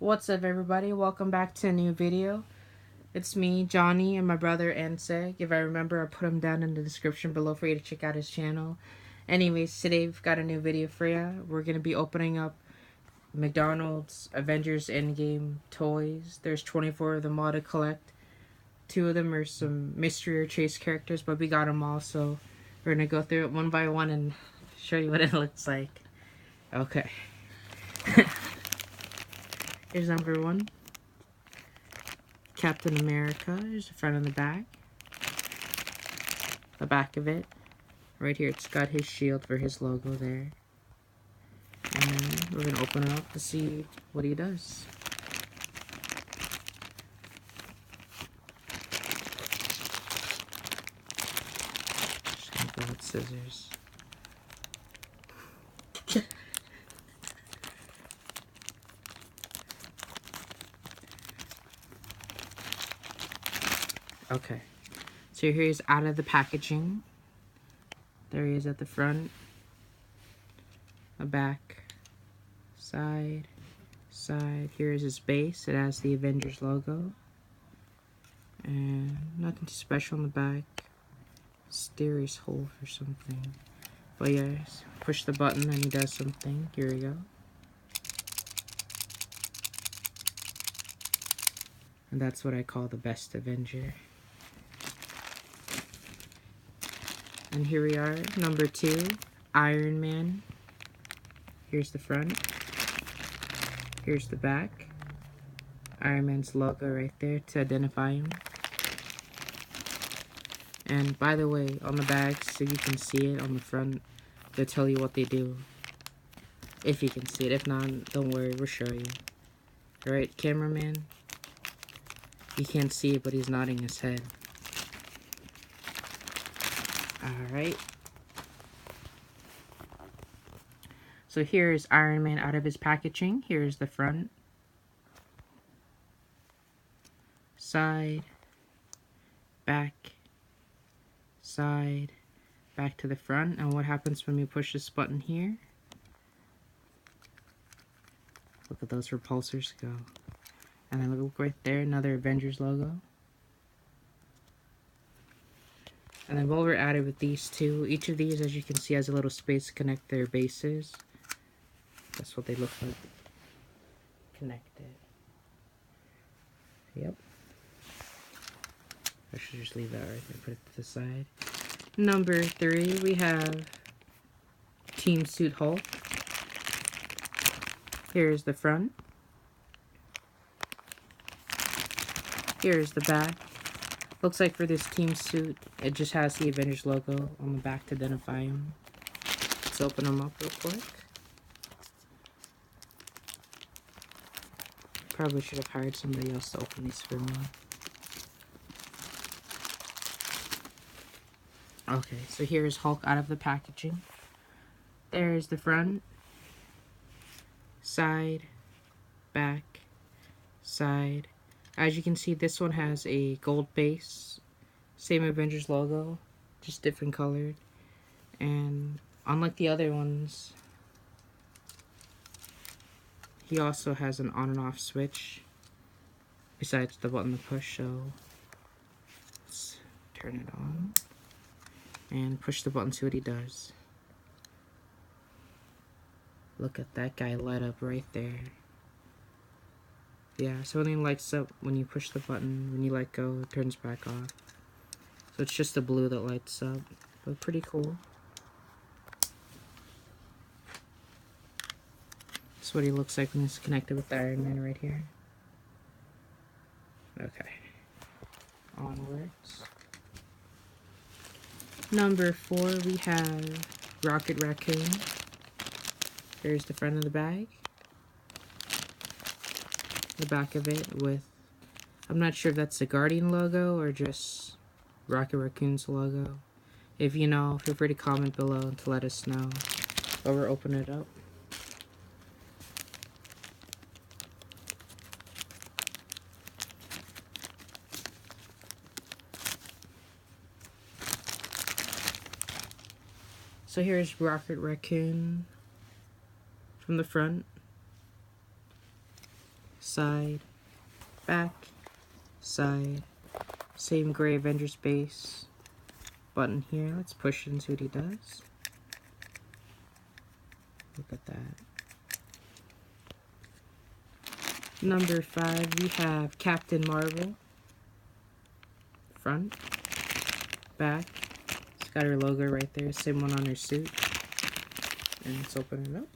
What's up, everybody? Welcome back to a new video. It's me, Johnny, and my brother Anseg. If I remember, I'll put him down in the description below for you to check out his channel. Anyways, today we've got a new video for you. We're going to be opening up McDonald's Avengers Endgame toys. There's 24 of them all to collect. 2 of them are some mystery or chase characters, but we got them all, so we're going to go through it one by one and show you what it looks like. Okay. Here's number 1. Captain America. Here's the front and the back. The back of it. Right here, it's got his shield for his logo there. And we're going to open it up to see what he does. Just going to go with scissors. Okay, so here he's out of the packaging. There he is at the front, the back, side. Here is his base. It has the Avengers logo. And nothing too special on the back. Mysterious hole for something. But yes, push the button and he does something. Here we go. And that's what I call the best Avenger. And here we are, number 2, Iron Man. Here's the front. Here's the back. Iron Man's logo right there to identify him. And by the way, on the bags, so you can see it on the front, they tell you what they do. If you can see it. If not, don't worry, we'll show you. Alright, cameraman. You can't see it, but he's nodding his head. Alright. So here is Iron Man out of his packaging. Here's the front. Side. Back. Side. Back to the front. And what happens when we push this button here? Look at those repulsors go. And then look right there, another Avengers logo. And then while we're at it with these two, each of these, as you can see, has a little space to connect their bases. That's what they look like. Connected. Yep. I should just leave that right there, put it to the side. Number 3, we have Team Suit Hulk. Here's the front. Here's the back. Looks like for this team suit, it just has the Avengers logo on the back to identify him. Let's open them up real quick. Probably should have hired somebody else to open these for me. Okay, so here's Hulk out of the packaging. There's the front, side, back, side. As you can see, this one has a gold base. Same Avengers logo, just different colored. And unlike the other ones, he also has an on and off switch. Besides the button to push, so let's turn it on. And push the button, see what he does. Look at that guy light up right there. Yeah, so it only lights up when you push the button. When you let go, it turns back off. So it's just the blue that lights up. But pretty cool. That's what he looks like when he's connected with the Iron Man right here. Okay. Onwards. Number 4, we have Rocket Raccoon. There's the front of the bag. The back of it with, I'm not sure if that's the Guardian logo or just Rocket Raccoon's logo. If you know, feel free to comment below to let us know while we're opening it up. So here's Rocket Raccoon from the front. side, back, side. Same gray Avengers base button here. Let's push it and see what he does. Look at that. Number 5, we have Captain Marvel. Front, back. It's got her logo right there, same one on her suit. And let's open it up.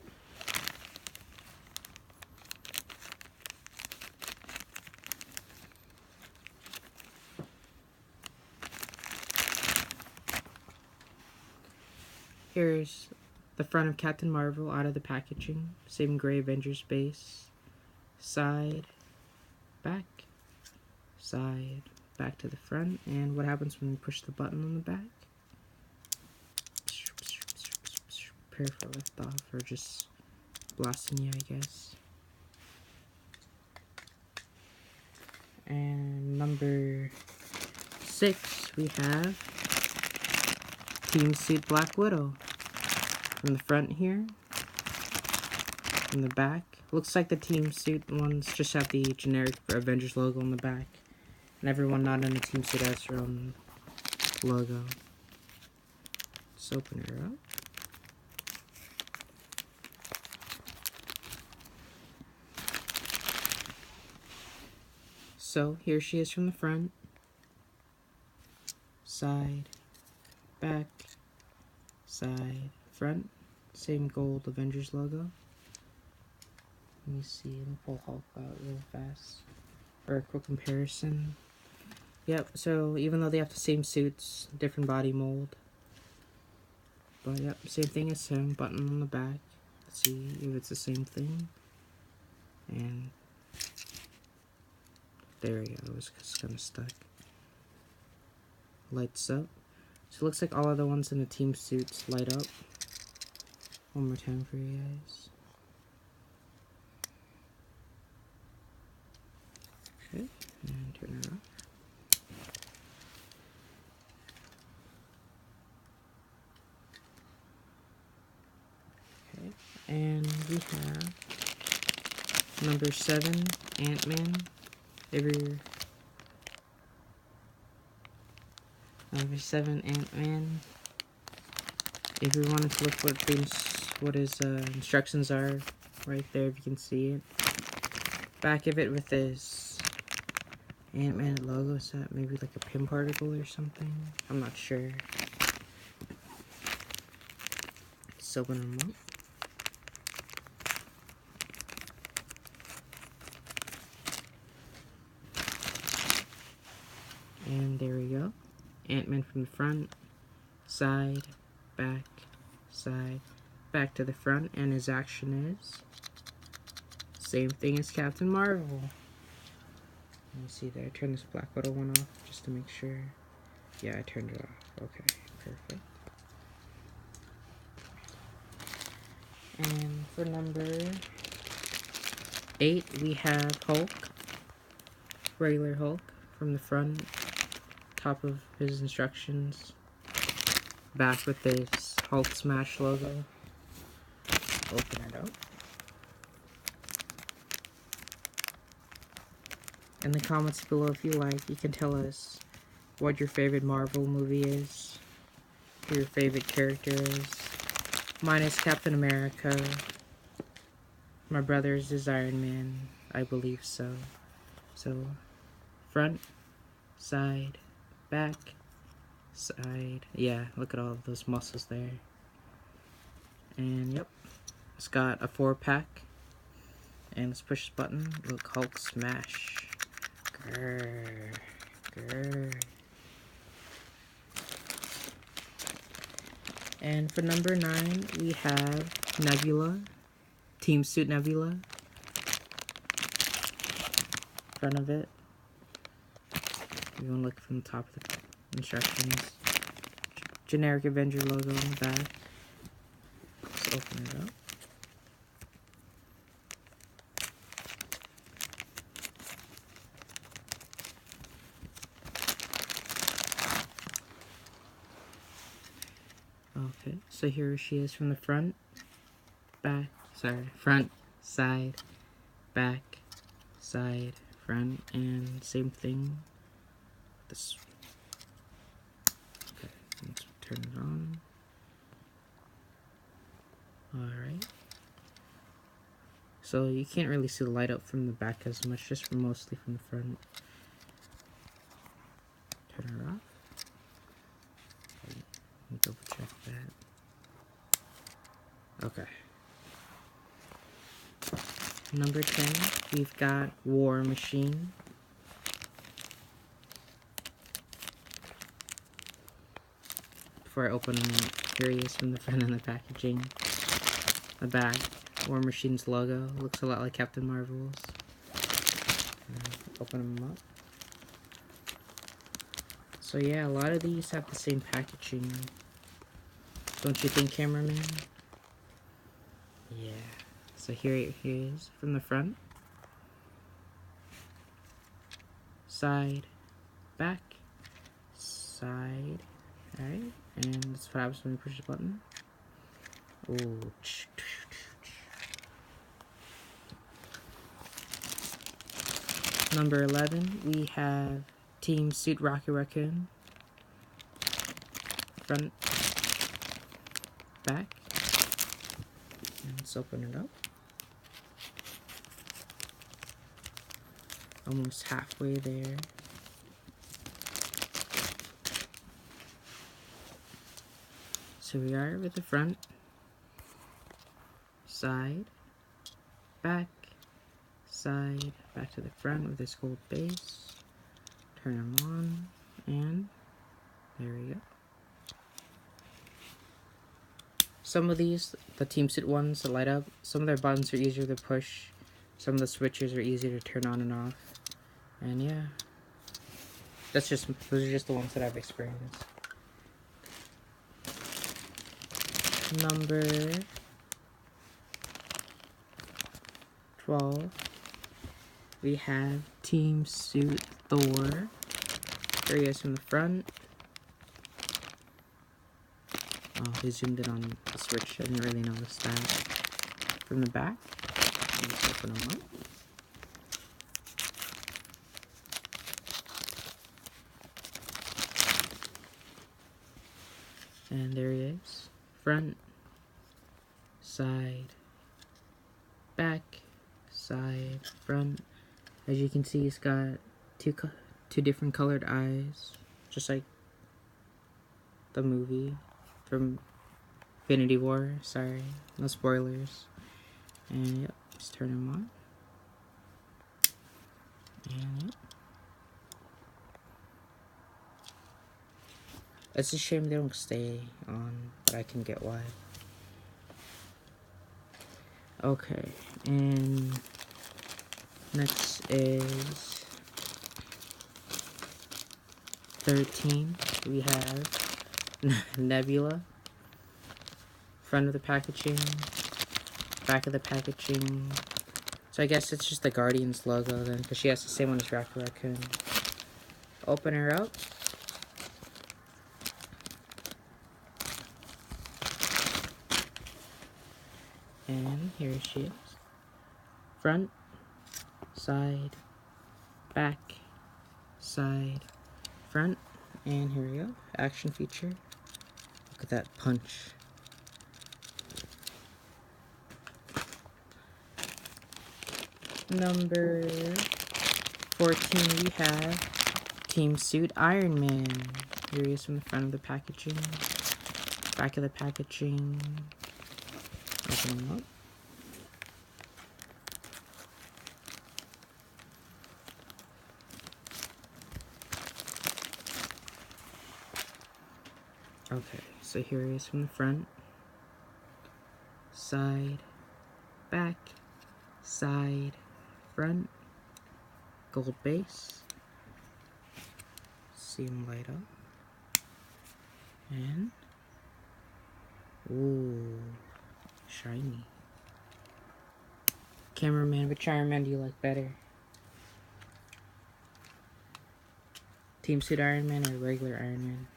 Here's the front of Captain Marvel out of the packaging. Same gray Avengers base. Side, back, side, back to the front. And what happens when we push the button on the back? Prepare for liftoff, or just blasting you, I guess. And number 6, we have Team Suit Black Widow. From the front here, from the back. Looks like the Team Suit ones just have the generic Avengers logo on the back. And everyone not in the Team Suit has their own logo. Let's open her up. So, here she is from the front. Side, back, side, front. Same gold Avengers logo. Let me see, let me pull Hulk out real fast for a quick comparison. Yep, so even though they have the same suits, different body mold. But yep, same thing as him, button on the back. Let's see if it's the same thing. And there we go, it's kind of stuck. Lights up. So it looks like all of the ones in the team suits light up. One more time for you guys. Okay, and turn it off. Okay, and we have number 7, Ant-Man. Number 7, Ant-Man. If you wanted to look what his instructions are, right there, if you can see it. Back of it with his Ant-Man logo, is that maybe like a pin particle or something? I'm not sure. Let's open them up. And there we go. Ant-Man from the front, side, back to the front, and his action is same thing as Captain Marvel. Let me see there. I turned this Black Widow one off just to make sure. Yeah, I turned it off. Okay, perfect. And for number 8, we have Hulk. Regular Hulk from the front. Top of his instructions. Back with this Hulk Smash logo. Open it up. In the comments below, if you like, you can tell us what your favorite Marvel movie is, who your favorite character is. Mine is Captain America. My brother's is Iron Man. I believe so. So, front, side, back, side. Yeah, look at all of those muscles there. And yep, it's got a 4-pack. And let's push this button. Look, Hulk Smash. Grrr, grrr. And for number 9, we have Nebula. Team Suit Nebula. Front of it. You want to look from the top of the instructions. Generic Avenger logo on the back. Let's open it up. Okay, so here she is from the front, side, back, side, front, and same thing. This. Okay, let's turn it on. Alright. So you can't really see the light up from the back as much, just mostly from the front. Turn her off. Let me double check that. Okay. Number 10, we've got War Machine. Before I open them, here he is from the front of the packaging. The back, War Machine's logo. Looks a lot like Captain Marvel's. Open them up. So yeah, a lot of these have the same packaging. Don't you think, cameraman? Yeah. So here it is from the front. Side, back, side. Alright, and that's what happens when you push the button. Ooh. Number 11, we have Team Suit Rocket Raccoon. Front, back. And let's open it up. Almost halfway there. So we are with the front, side, back, side, back to the front with this gold base. Turn them on, and there we go. Some of these, the Team Suit ones that light up, some of their buttons are easier to push. Some of the switches are easier to turn on and off. And yeah, those are just the ones that I've experienced. Number 12, we have Team Suit Thor. There he is from the front. Oh, they zoomed in on the switch. I didn't really notice that. From the back, let's open them up. And there he is. Front, side, back, side, front. As you can see, he's got two different colored eyes, just like the movie from Infinity War. Sorry, no spoilers. And yep, just turn him on. And yep. It's a shame they don't stay on, but I can get why. Okay, and next is 13. We have Nebula. Front of the packaging, back of the packaging. So I guess it's just the Guardians logo then, because she has the same one as Rocket Raccoon. Open her up. And here she is. Front, side, back, side, front, and here we go. Action feature. Look at that punch. Number 14, we have Team Suit Iron Man. Here he is from the front of the packaging, back of the packaging. Open them up. Okay, so here he is from the front, side, back, side, front, gold base. See him light up. And, ooh, shiny. Cameraman, which Iron Man do you like better? Team Suit Iron Man or regular Iron Man?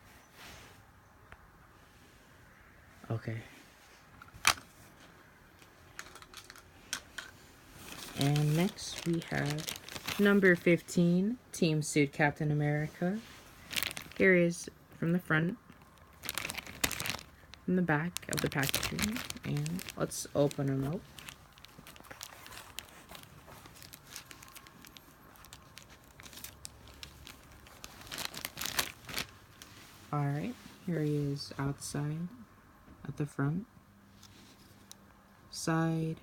Okay. And next we have Number 15, Team Suit Captain America. Here is from the front, from the back of the packaging, and let's open them up. Alright, here he is outside, at the front, side,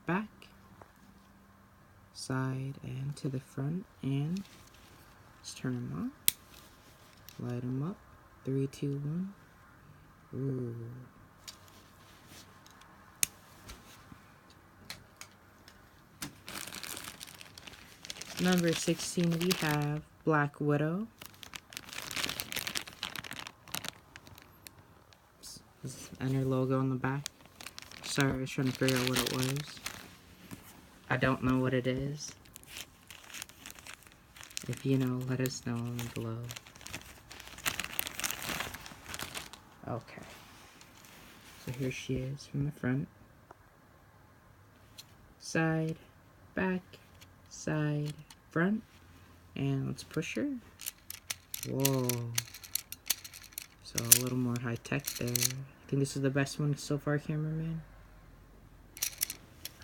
back, side, and to the front, and let's turn them on. Light them up. 3, 2, 1. Ooh. Number 16, we have Black Widow. And her logo on the back. Sorry, I was trying to figure out what it was. I don't know what it is. If you know, let us know below. Okay. So here she is from the front. Side, back, side, front. And let's push her. Whoa. So a little more high tech there. I think this is the best one so far, cameraman.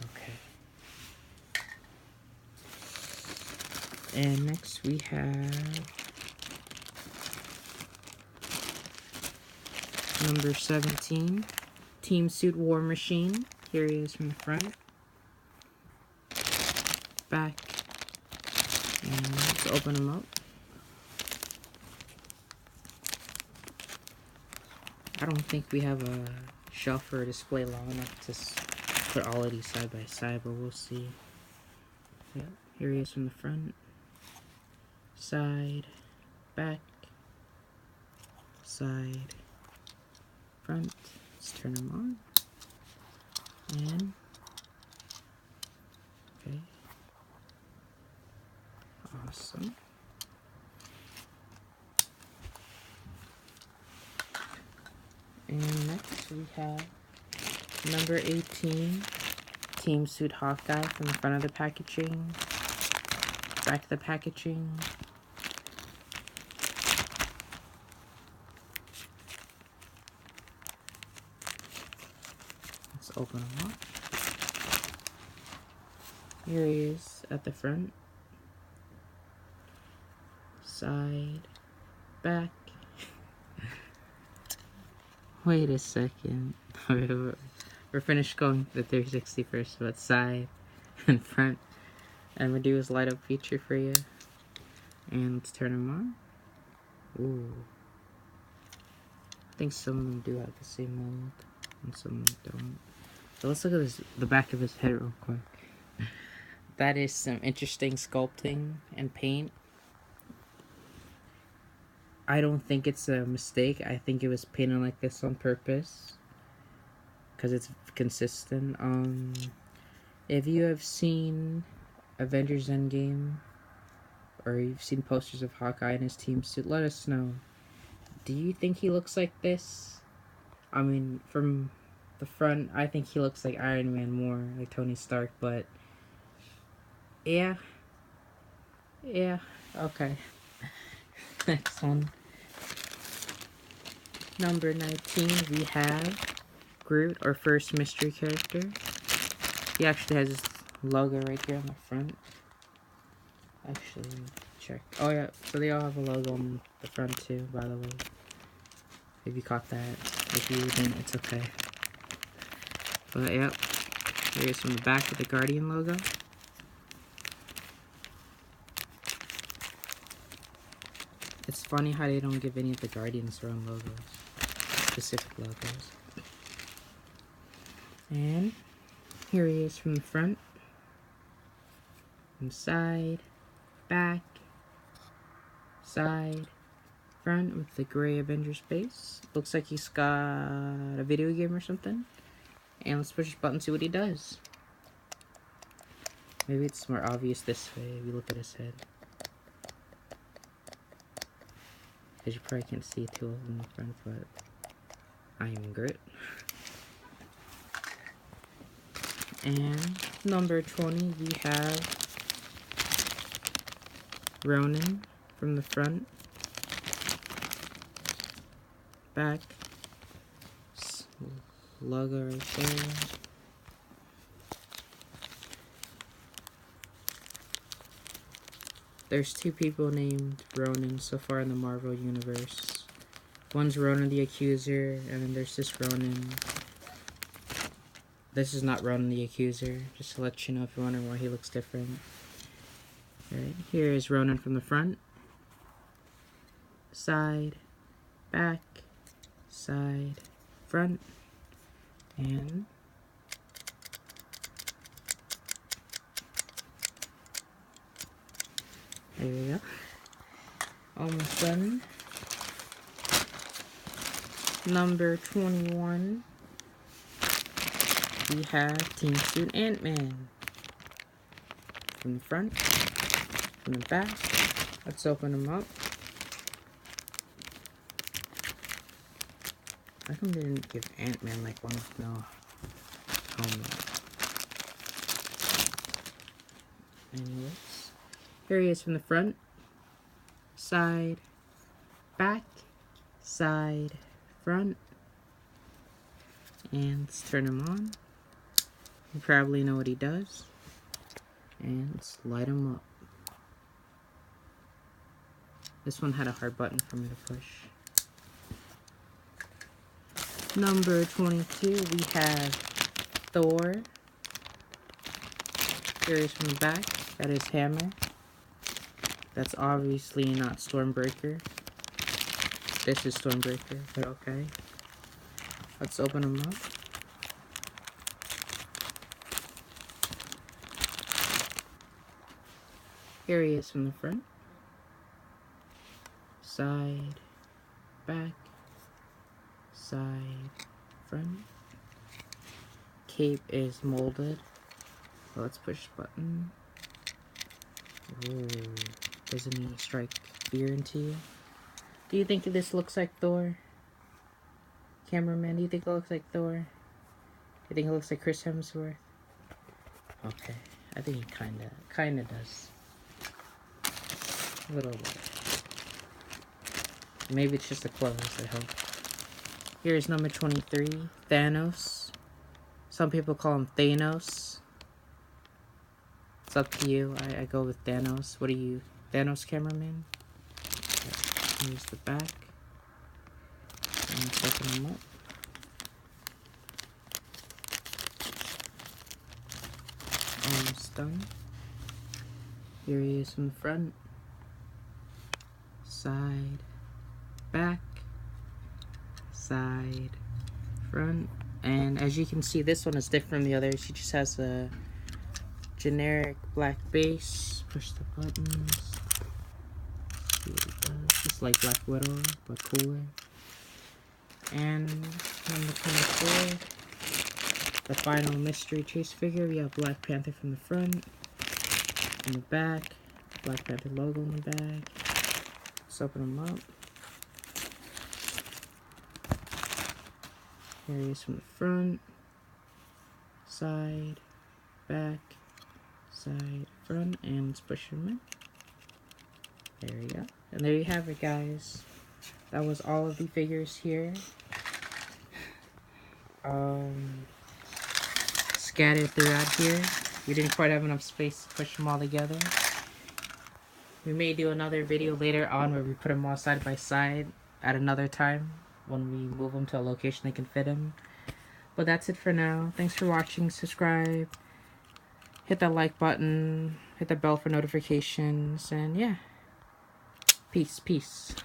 Okay. And next we have number 17, Team Suit War Machine. Here he is from the front, back, and let's open him up. I don't think we have a shelf or a display long enough to put all of these side by side, but we'll see. Yep, here he is from the front, side, back, side, front. Let's turn them on. And okay. Awesome. And next we have number 18, Team Suit Hawkeye from the front of the packaging, back of the packaging. Let's open them up. Here he is at the front, side, back. Wait a second. We're finished going the 360 first, but side and front. And we'll do his light up feature for you. And let's turn them on. Ooh. I think some of them do have the same mold, and some of them don't. So let's look at the back of his head real quick. That is some interesting sculpting and paint. I don't think it's a mistake. I think it was painted like this on purpose, because it's consistent. If you have seen Avengers Endgame, or you've seen posters of Hawkeye and his team suit, let us know. Do you think he looks like this? I mean, from the front, I think he looks like Iron Man more, like Tony Stark, but yeah, okay. Next one. Number 19, we have Groot, our first mystery character. He actually has his logo right here on the front. Actually, check. Oh yeah, so they all have a logo on the front too, by the way. If you caught that. If you didn't, it's okay. But yep, here's from the back of the Guardian logo. It's funny how they don't give any of the Guardians their own logos, specific logos. And here he is from the front, from side, back, side, front with the gray Avengers base. Looks like he's got a video game or something. And let's push his button and see what he does. Maybe it's more obvious this way if you look at his head. Because you probably can't see it too well in the front, but I am Groot. And number 20, we have Ronan from the front, back, logo right there. There's two people named Ronan so far in the Marvel Universe. One's Ronan the Accuser, and then there's this Ronan. This is not Ronan the Accuser, just to let you know if you're wondering why he looks different. Alright, here is Ronan from the front, side, back, side, front, and there we go. Almost done. Number 21. We have Team Suit Ant-Man. From the front, from the back. Let's open them up. How come they didn't give Ant-Man like one with no helmet? Anyways, here he is from the front, side, back, side, front, and let's turn him on. You probably know what he does, and let's light him up. This one had a hard button for me to push. Number 22, we have Thor. Here he is from the back. That is Hammer. That's obviously not Stormbreaker. This is Stormbreaker, but okay. Let's open them up. Here he is from the front. Side, back, side, front. Cape is molded. So let's push the button. Ooh, doesn't he strike fear into you? Do you think this looks like Thor? Cameraman, do you think it looks like Thor? Do you think it looks like Chris Hemsworth? Okay, I think he kinda does. A little bit. Maybe it's just the clothes, I hope. Here's number 23, Thanos. Some people call him Thanos. It's up to you. I go with Thanos. What are you? Thanos, cameraman? Okay. Here's the back. And let's open him up. Almost done. Here he is from the front. Side, back, side, front. And as you can see, this one is different from the others. He just has a generic black base. Push the buttons. See what it does. Just like Black Widow, but cooler. And number 24, the final mystery chase figure. We have Black Panther from the front, in the back, Black Panther logo on the back. Let's open them up. Here he is from the front, side, back, side, front, and let's push him in. There we go. And there you have it, guys. That was all of the figures here. Scattered throughout here. We didn't quite have enough space to push them all together. We may do another video later on where we put them all side by side at another time when we move them to a location they can fit in. But that's it for now. Thanks for watching. Subscribe. Hit that like button. Hit the bell for notifications. And yeah. Peace.